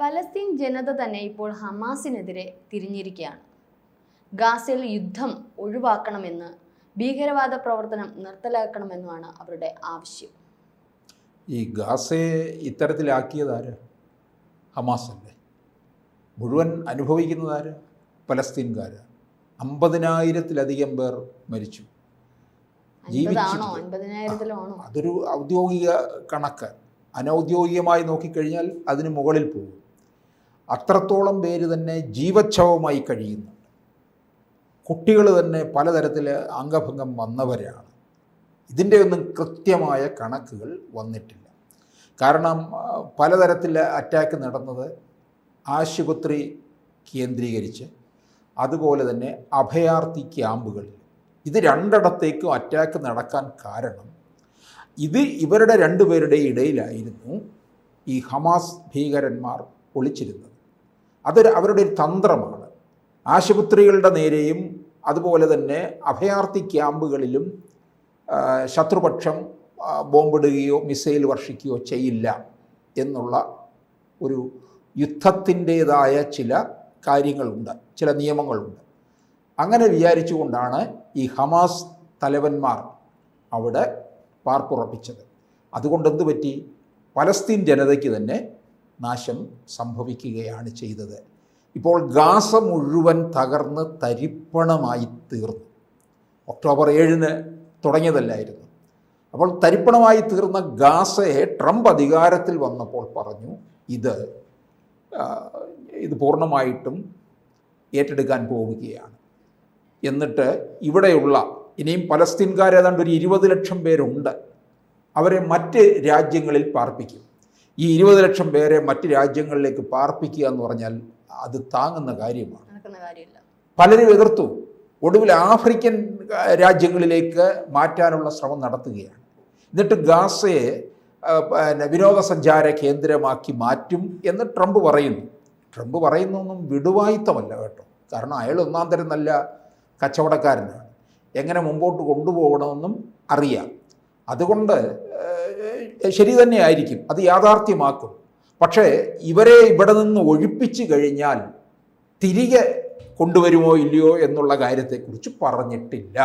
Palestine ജനത തന്നെ ഇപ്പോൾ ഹമാസിനെതിരെ തിരിഞ്ഞിരിക്കുകയാണ്. ഗാസയിൽ യുദ്ധം ഒഴിവാക്കണമെന്ന്, ഭീകരവാദ പ്രവർത്തനം നിർത്തലാക്കണമെന്നുമാണ് അവരുടെ ആവശ്യം. ഈ ഗാസയെ ഇത്തരത്തിലാക്കിയതാര്? ഹമാസല്ലേ. മുഴുവൻ അനുഭവിക്കുന്നതാര്? പലസ്തീൻകാർ. 50,000-ത്തിലധികം പേർ മരിച്ചു. അതൊരു ഔദ്യോഗിക കണക്ക്. അനൗദ്യോഗികമായി നോക്കിക്കഴിഞ്ഞാൽ അതിന് മുകളിൽ പോകും. അത്രത്തോളം പേര് തന്നെ ജീവച്ഛവമായി കഴിയുന്നുണ്ട്. കുട്ടികൾ തന്നെ പലതരത്തിൽ അംഗഭംഗം വന്നവരാണ്. ഇതിൻ്റെ ഒന്നും കൃത്യമായ കണക്കുകൾ വന്നിട്ടില്ല. കാരണം പലതരത്തിൽ അറ്റാക്ക് നടന്നത് ആശുപത്രി കേന്ദ്രീകരിച്ച്, അതുപോലെ തന്നെ അഭയാർത്ഥി ക്യാമ്പുകളിൽ. ഇത് രണ്ടിടത്തേക്കും അറ്റാക്ക് നടക്കാൻ കാരണം ഇവരുടെ രണ്ടുപേരുടെ ഇടയിലായിരുന്നു ഈ ഹമാസ് ഭീകരന്മാർ ഒളിച്ചിരുന്നത്. അവരുടെ ഒരു തന്ത്രമാണ്. ആശുപത്രികളുടെ നേരെയും അതുപോലെ തന്നെ അഭയാർത്ഥി ക്യാമ്പുകളിലും ശത്രുപക്ഷം ബോംബിടുകയോ മിസൈൽ വർഷിക്കുകയോ ചെയ്യില്ല എന്നുള്ള ഒരു യുദ്ധത്തിൻ്റേതായ ചില കാര്യങ്ങളുണ്ട്, ചില നിയമങ്ങളുണ്ട്. അങ്ങനെ വിചാരിച്ചുകൊണ്ടാണ് ഈ ഹമാസ് തലവന്മാർ അവിടെ പാർപ്പുറപ്പിച്ചത്. അതുകൊണ്ടെന്ത് പറ്റി? പലസ്തീൻ ജനതയ്ക്ക് തന്നെ നാശം സംഭവിക്കുകയാണ് ചെയ്തത്. ഇപ്പോൾ ഗാസ മുഴുവൻ തകർന്ന് തരിപ്പണമായി തീർന്നു. ഒക്ടോബർ 7-ന് തുടങ്ങിയതല്ലായിരുന്നു. അപ്പോൾ തരിപ്പണമായി തീർന്ന ഗാസയെ ട്രംപ് അധികാരത്തിൽ വന്നപ്പോൾ പറഞ്ഞു ഇത് പൂർണ്ണമായിട്ടും ഏറ്റെടുക്കാൻ പോവുകയാണ്. എന്നിട്ട് ഇവിടെയുള്ള ഇനിയും പലസ്തീൻകാർ ഏതാണ്ട് ഒരു 20 ലക്ഷം പേരുണ്ട്. അവരെ മറ്റ് രാജ്യങ്ങളിൽ പാർപ്പിക്കും. ഈ 20 ലക്ഷം പേരെ മറ്റ് രാജ്യങ്ങളിലേക്ക് പാർപ്പിക്കുക എന്ന് പറഞ്ഞാൽ അത് താങ്ങുന്ന കാര്യമാണ്. പലരും എതിർത്തു. ഒടുവിൽ ആഫ്രിക്കൻ രാജ്യങ്ങളിലേക്ക് മാറ്റാനുള്ള ശ്രമം നടത്തുകയാണ്. എന്നിട്ട് ഗാസയെ വിനോദസഞ്ചാര കേന്ദ്രമാക്കി മാറ്റും എന്ന് ട്രംപ് പറയുന്നു. ട്രംപ് പറയുന്നൊന്നും വിടുവായിത്തമല്ല കേട്ടോ. കാരണം അയാൾ ഒന്നാം തരം നല്ല കച്ചവടക്കാരനാണ്. എങ്ങനെ മുമ്പോട്ട് കൊണ്ടുപോകണമെന്നും അറിയാം. അതുകൊണ്ട് ശരി തന്നെയായിരിക്കും, അത് യാഥാർത്ഥ്യമാക്കും. പക്ഷേ ഇവരെ ഇവിടെ നിന്ന് ഒഴിപ്പിച്ചു കഴിഞ്ഞാൽ തിരികെ കൊണ്ടുവരുമോ ഇല്ലയോ എന്നുള്ള കാര്യത്തെക്കുറിച്ച് പറഞ്ഞിട്ടില്ല.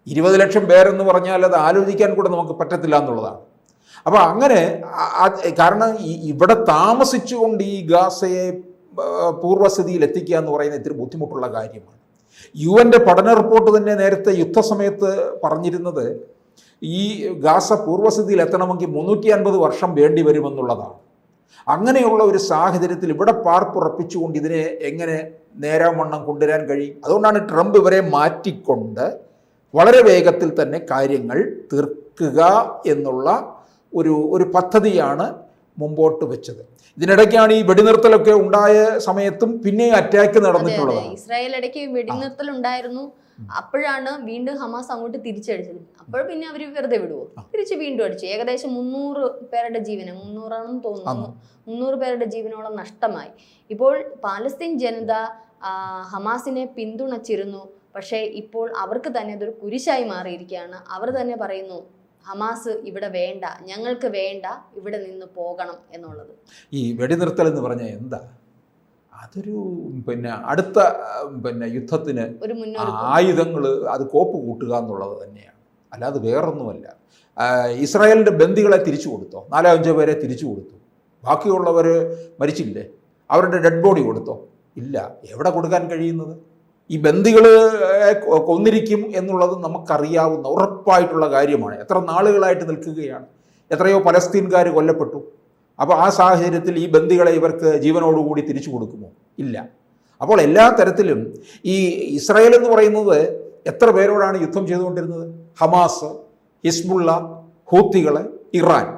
20 ലക്ഷം പേരെന്ന് പറഞ്ഞാൽ അത് ആലോചിക്കാൻ കൂടെ നമുക്ക് പറ്റത്തില്ല എന്നുള്ളതാണ്. അപ്പോൾ അങ്ങനെ കാരണം ഇവിടെ താമസിച്ചുകൊണ്ട് ഈ ഗാസയെ പൂർവ്വസ്ഥിതിയിൽ എത്തിക്കുക എന്ന് പറയുന്നത് ഇത്തിരി ബുദ്ധിമുട്ടുള്ള കാര്യമാണ്. UN പഠന റിപ്പോർട്ട് തന്നെ നേരത്തെ യുദ്ധസമയത്ത് പറഞ്ഞിരുന്നത് ഈ ഗാസ പൂർവ്വസ്ഥിതിയിൽ എത്തണമെങ്കിൽ 350 വർഷം വേണ്ടി വരുമെന്നുള്ളതാണ്. അങ്ങനെയുള്ള ഒരു സാഹചര്യത്തിൽ ഇവിടെ പാർപ്പുറപ്പിച്ചുകൊണ്ട് ഇതിനെ എങ്ങനെ നേരാവണ്ണം കൊണ്ടുവരാൻ കഴിയും? അതുകൊണ്ടാണ് ട്രംപ് ഇവരെ മാറ്റിക്കൊണ്ട് വളരെ വേഗത്തിൽ തന്നെ കാര്യങ്ങൾ തീർക്കുക എന്നുള്ള ഒരു പദ്ധതിയാണ് മുമ്പോട്ട് വെച്ചത്. ഇതിനിടയ്ക്കാണ് ഈ വെടിനിർത്തലൊക്കെ ഉണ്ടായ സമയത്തും പിന്നെ അറ്റാക്ക് നടന്നിട്ടുള്ളത്. ഇസ്രായേൽ ഇടയ്ക്ക് വെടിനിർത്തൽ ഉണ്ടായിരുന്നു. അപ്പോഴാണ് വീണ്ടും ഹമാസ് അങ്ങോട്ട് തിരിച്ചടിച്ചത്. അപ്പോൾ പിന്നെ അവർ വെറുതെ വിടുവോ? തിരിച്ച് വീണ്ടും അടിച്ചു. ഏകദേശം 300 പേരുടെ ജീവന്, 300 ആണെന്ന് തോന്നുന്നു, 300 പേരുടെ ജീവനോളം നഷ്ടമായി. ഇപ്പോൾ പാലസ്തീൻ ജനത ഹമാസിനെ പിന്തുണച്ചിരുന്നു. പക്ഷേ ഇപ്പോൾ അവർക്ക് തന്നെ അതൊരു കുരിശായി മാറിയിരിക്കുകയാണ്. അവർ തന്നെ പറയുന്നു ഹമാസ് ഇവിടെ വേണ്ട, ഞങ്ങൾക്ക് വേണ്ട, ഇവിടെ നിന്ന് പോകണം എന്നുള്ളത്. ഈ വെടിനിർത്തൽ എന്ന് പറഞ്ഞാൽ എന്താ? അതൊരു അടുത്ത യുദ്ധത്തിന് ആയുധങ്ങൾ അത് കോപ്പ് കൂട്ടുക എന്നുള്ളത് തന്നെയാണ്, അല്ലാതെ വേറൊന്നുമല്ല. ഇസ്രായേലിൻ്റെ ബന്ദികളെ തിരിച്ചു കൊടുത്തോ? 4-5 പേരെ തിരിച്ചു കൊടുത്തു. ബാക്കിയുള്ളവർ മരിച്ചില്ലേ? അവരുടെ ഡെഡ് ബോഡി കൊടുത്തോ? ഇല്ല. എവിടെ കൊടുക്കാൻ കഴിയുന്നത്? ഈ ബന്ദികൾ കൊന്നിരിക്കും എന്നുള്ളത് നമുക്കറിയാവുന്ന ഉറപ്പായിട്ടുള്ള കാര്യമാണ്. എത്ര നാളുകളായിട്ട് നിൽക്കുകയാണ്. എത്രയോ പലസ്തീൻകാർ കൊല്ലപ്പെട്ടു. അപ്പോൾ ആ സാഹചര്യത്തിൽ ഈ ബന്ദികളെ ഇവർക്ക് ജീവനോടുകൂടി തിരിച്ചു കൊടുക്കുമോ? ഇല്ല. അപ്പോൾ എല്ലാ തരത്തിലും ഈ ഇസ്രായേൽ എന്ന് പറയുന്നത് എത്ര പേരോടാണ് യുദ്ധം ചെയ്തുകൊണ്ടിരുന്നത്? ഹമാസ്, ഹിസ്ബുള്ള, ഹൂത്തികൾ, ഇറാൻ.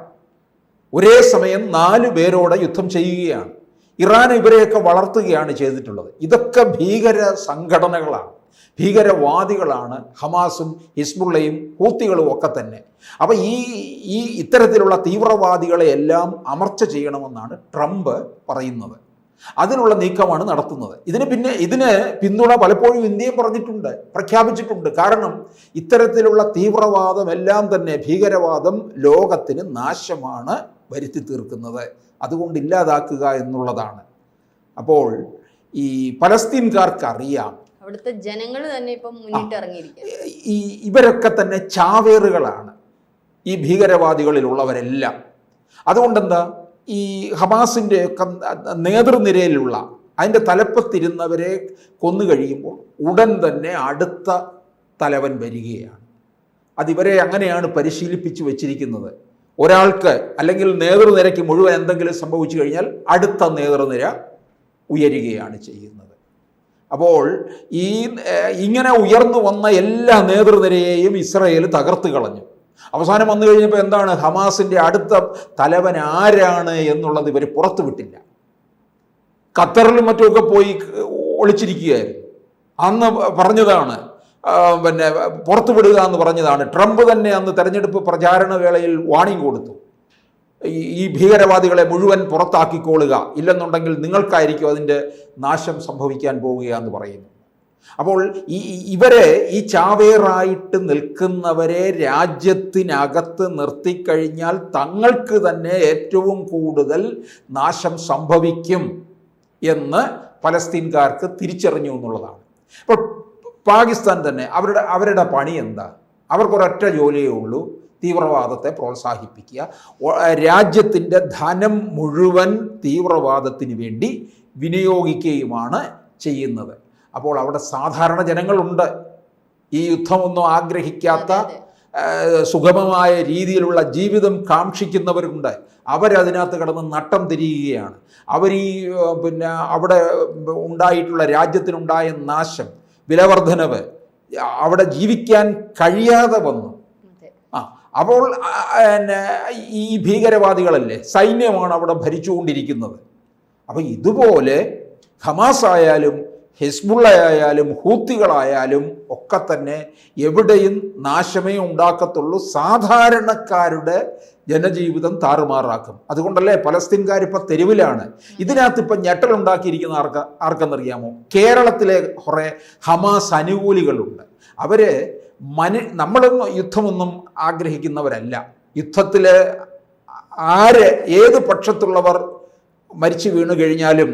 ഒരേ സമയം 4 പേരോട് യുദ്ധം ചെയ്യുകയാണ്. ഇറാൻ ഇവരെയൊക്കെ വളർത്തുകയാണ് ചെയ്തിട്ടുള്ളത്. ഇതൊക്കെ ഭീകര സംഘടനകളാണ്, ഭീകരവാദികളാണ് ഹമാസും ഹിസ്ബുള്ളയും ഹൂത്തികളും ഒക്കെ തന്നെ. അപ്പോൾ ഈ ഇത്തരത്തിലുള്ള തീവ്രവാദികളെ എല്ലാം അമർച്ച ചെയ്യണമെന്നാണ് ട്രംപ് പറയുന്നത്. അതിനുള്ള നീക്കമാണ് നടത്തുന്നത്. ഇതിന് പിന്തുണ പലപ്പോഴും ഇന്ത്യയും പറഞ്ഞിട്ടുണ്ട്, പ്രഖ്യാപിച്ചിട്ടുണ്ട്. കാരണം ഇത്തരത്തിലുള്ള തീവ്രവാദം എല്ലാം തന്നെ, ഭീകരവാദം ലോകത്തിന് നാശമാണ് വരുത്തി തീർക്കുന്നത്. അതുകൊണ്ട് ഇല്ലാതാക്കുക എന്നുള്ളതാണ്. അപ്പോൾ ഈ പലസ്തീൻകാർക്കറിയാം, അവിടുത്തെ ജനങ്ങൾ തന്നെ ഇപ്പം മുന്നിട്ട് ഇറങ്ങിയിരിക്കുക, ഇവരൊക്കെ തന്നെ ചാവേറുകളാണ്, ഈ ഭീകരവാദികളിലുള്ളവരെല്ലാം. അതുകൊണ്ടെന്താ, ഈ ഹമാസിൻ്റെ ഒക്കെ നേതൃനിരയിലുള്ള അതിൻ്റെ തലപ്പത്തിരുന്നവരെ കൊന്നു കഴിയുമ്പോൾ ഉടൻ തന്നെ അടുത്ത തലവൻ വരികയാണ്. അതിവരെ അങ്ങനെയാണ് പരിശീലിപ്പിച്ച് വെച്ചിരിക്കുന്നത്. ഒരാൾക്ക് അല്ലെങ്കിൽ നേതൃനിരയ്ക്ക് മുഴുവൻ എന്തെങ്കിലും സംഭവിച്ചു കഴിഞ്ഞാൽ അടുത്ത നേതൃനിര ഉയരുകയാണ് ചെയ്യുന്നത്. അപ്പോൾ ഇങ്ങനെ ഉയർന്നു വന്ന എല്ലാ നേതൃനിരയെയും ഇസ്രായേൽ തകർത്ത് കളഞ്ഞു. അവസാനം വന്നു കഴിഞ്ഞപ്പോൾ എന്താണ്, ഹമാസിൻ്റെ അടുത്ത തലവൻ ആരാണ് എന്നുള്ളത് ഇവർ പുറത്തു വിട്ടില്ല. ഖത്തറിലും മറ്റുമൊക്കെ പോയി ഒളിച്ചിരിക്കുകയായിരുന്നു. അന്ന് പറഞ്ഞതാണ്, പിന്നെ പുറത്തു വിടുക എന്ന് പറഞ്ഞതാണ്. ട്രംപ് തന്നെ അന്ന് തെരഞ്ഞെടുപ്പ് പ്രചാരണ വേളയിൽ വാണിംഗ് കൊടുത്തു, ഈ ഭീകരവാദികളെ മുഴുവൻ പുറത്താക്കിക്കൊള്ളുക, ഇല്ലെന്നുണ്ടെങ്കിൽ നിങ്ങൾക്കായിരിക്കും അതിൻ്റെ നാശം സംഭവിക്കാൻ പോവുക എന്ന് പറയുന്നു. അപ്പോൾ ഇവരെ, ഈ ചാവേറായിട്ട് നിൽക്കുന്നവരെ രാജ്യത്തിനകത്ത് നിർത്തിക്കഴിഞ്ഞാൽ തങ്ങൾക്ക് തന്നെ ഏറ്റവും കൂടുതൽ നാശം സംഭവിക്കും എന്ന് പലസ്തീൻകാർക്ക് തിരിച്ചറിഞ്ഞു എന്നുള്ളതാണ്. ഇപ്പോൾ പാകിസ്ഥാൻ തന്നെ അവരുടെ പണി എന്താ? അവർക്കൊരൊറ്റ ജോലിയേ ഉള്ളൂ, തീവ്രവാദത്തെ പ്രോത്സാഹിപ്പിക്കുക. രാജ്യത്തിൻ്റെ ധനം മുഴുവൻ തീവ്രവാദത്തിന് വേണ്ടി വിനിയോഗിക്കുകയുമാണ് ചെയ്യുന്നത്. അപ്പോൾ അവിടെ സാധാരണ ജനങ്ങളുണ്ട്, ഈ യുദ്ധമൊന്നും ആഗ്രഹിക്കാത്ത സുഗമമായ രീതിയിലുള്ള ജീവിതം കാക്ഷിക്കുന്നവരുണ്ട്. അവരതിനകത്ത് കിടന്ന് നട്ടം തിരിയുകയാണ്. അവർ പിന്നെ അവിടെ ഉണ്ടായിട്ടുള്ള രാജ്യത്തിനുണ്ടായ നാശം, വിലവർദ്ധനവ്, അവിടെ ജീവിക്കാൻ കഴിയാതെ വന്നു. അപ്പോൾ ഈ ഭീകരവാദികളല്ലേ, സൈന്യമാണ് അവിടെ ഭരിച്ചുകൊണ്ടിരിക്കുന്നത്. അപ്പോൾ ഇതുപോലെ ഹമാസ് ആയാലും ഹിസ്ബുള്ള ആയാലും ഹൂത്തികളായാലും ഒക്കെ തന്നെ എവിടെയും നാശമേ ഉണ്ടാക്കത്തുള്ളൂ, സാധാരണക്കാരുടെ ജനജീവിതം താറുമാറാക്കും. അതുകൊണ്ടല്ലേ പലസ്തീൻകാരിപ്പോൾ തെരുവിലാണ്. ഇതിനകത്തിപ്പം ഞെട്ടലുണ്ടാക്കിയിരിക്കുന്ന ആർക്കെന്നറിയാമോ? കേരളത്തിലെ കുറേ ഹമാസ് അനുകൂലികളുണ്ട്. അവർ നമ്മളൊന്നും യുദ്ധമൊന്നും ആഗ്രഹിക്കുന്നവരല്ല. യുദ്ധത്തിൽ ഏത് പക്ഷത്തുള്ളവർ മരിച്ചു വീണു കഴിഞ്ഞാലും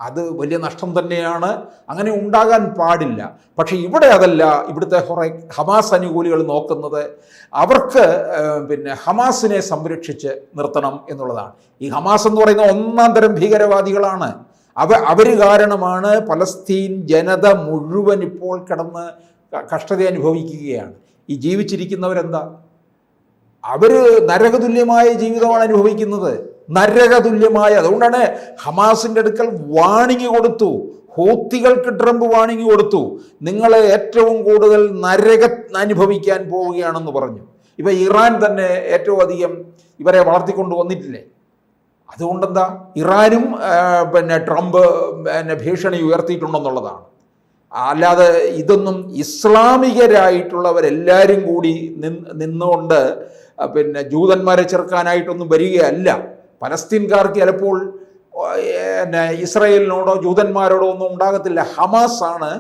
അത് വലിയ നഷ്ടം തന്നെയാണ്, അങ്ങനെ ഉണ്ടാകാൻ പാടില്ല. പക്ഷേ ഇവിടെ അതല്ല. ഇവിടുത്തെ കുറേ ഹമാസ് അനുകൂലികൾ നോക്കുന്നത് അവർക്ക് പിന്നെ ഹമാസിനെ സംരക്ഷിച്ച് നിർത്തണം എന്നുള്ളതാണ്. ഈ ഹമാസ് എന്ന് പറയുന്ന ഒന്നാം തരം ഭീകരവാദികളാണ്. അവർ കാരണമാണ് പലസ്തീൻ ജനത മുഴുവൻ ഇപ്പോൾ കിടന്ന് കഷ്ടത അനുഭവിക്കുകയാണ്. ഈ ജീവിച്ചിരിക്കുന്നവരെന്താ? അവർ നരകതുല്യമായ ജീവിതമാണ് അനുഭവിക്കുന്നത്, നരകതുല്യമായ. അതുകൊണ്ടാണ് ഹമാസിൻ്റെ അടുക്കൽ വാണിംഗ് കൊടുത്തു, ഹൂത്തികൾക്ക് ട്രംപ് വാണിംഗ് കൊടുത്തു, നിങ്ങൾ ഏറ്റവും കൂടുതൽ നരകം അനുഭവിക്കാൻ പോവുകയാണെന്ന് പറഞ്ഞു. ഇപ്പം ഇറാൻ തന്നെ ഏറ്റവും അധികം ഇവരെ വളർത്തിക്കൊണ്ട് വന്നിട്ടില്ലേ? അതുകൊണ്ടെന്താ, ഇറാനും പിന്നെ ട്രംപ് ഭീഷണി ഉയർത്തിയിട്ടുണ്ടെന്നുള്ളതാണ്. അല്ലാതെ ഇതൊന്നും ഇസ്ലാമികരായിട്ടുള്ളവരെല്ലാവരും കൂടി നിന്നുകൊണ്ട് പിന്നെ ജൂതന്മാരെ ചെറുക്കാനായിട്ടൊന്നും വരികയല്ല. പലസ്തീൻകാർക്ക് ചിലപ്പോൾ ഇസ്രായേലിനോടോ ജൂതന്മാരോടോ ഒന്നും ഉണ്ടാകത്തില്ല. ഹമാസ് ആണ്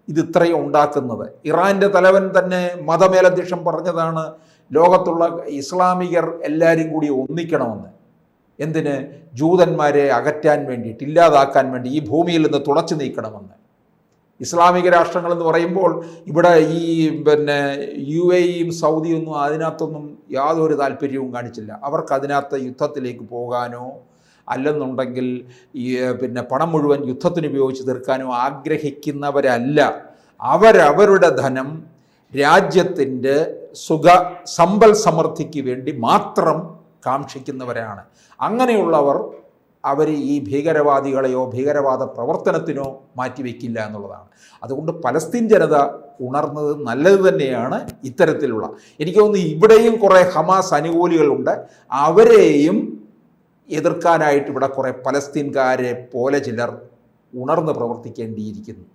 ഇത് ഇത്രയും ഉണ്ടാക്കുന്നത്. ഇറാൻ്റെ തലവൻ തന്നെ മതമേലധ്യക്ഷൻ പറഞ്ഞതാണ്, ലോകത്തുള്ള ഇസ്ലാമികർ എല്ലാവരും കൂടി ഒന്നിക്കണമെന്ന്. എന്തിന്? ജൂതന്മാരെ അകറ്റാൻ വേണ്ടിയിട്ട്, ഇല്ലാതാക്കാൻ വേണ്ടി, ഈ ഭൂമിയിൽ നിന്ന് തുടച്ചു നീക്കണമെന്ന്. ഇസ്ലാമിക രാഷ്ട്രങ്ങളെന്ന് പറയുമ്പോൾ ഇവിടെ ഈ പിന്നെ UAEയും സൗദിയൊന്നും അതിനകത്തൊന്നും യാതൊരു താല്പര്യവും കാണിച്ചില്ല. അവർക്ക് അതിനകത്ത് യുദ്ധത്തിലേക്ക് പോകാനോ അല്ലെന്നുണ്ടെങ്കിൽ ഈ പിന്നെ പണം മുഴുവൻ യുദ്ധത്തിന് ഉപയോഗിച്ച് തീർക്കാനോ ആഗ്രഹിക്കുന്നവരല്ല. അവരവരുടെ ധനം രാജ്യത്തിൻ്റെ സമ്പൽ സമൃദ്ധിക്ക് വേണ്ടി മാത്രം കാക്ഷിക്കുന്നവരാണ്. അങ്ങനെയുള്ളവർ ഈ ഭീകരവാദികളെയോ ഭീകരവാദ പ്രവർത്തനത്തിനോ മാറ്റിവെക്കില്ല എന്നുള്ളതാണ്. അതുകൊണ്ട് പലസ്തീൻ ജനത ഉണർന്നത് നല്ലത് തന്നെയാണ്. ഇത്തരത്തിലുള്ള, എനിക്ക് തോന്നുന്നു ഇവിടെയും കുറേ ഹമാസ് അനുകൂലികളുണ്ട്. അവരെയും എതിർക്കാനായിട്ട് ഇവിടെ കുറേ പലസ്തീൻകാരെ പോലെ ചിലർ ഉണർന്ന് പ്രവർത്തിക്കേണ്ടിയിരിക്കുന്നു.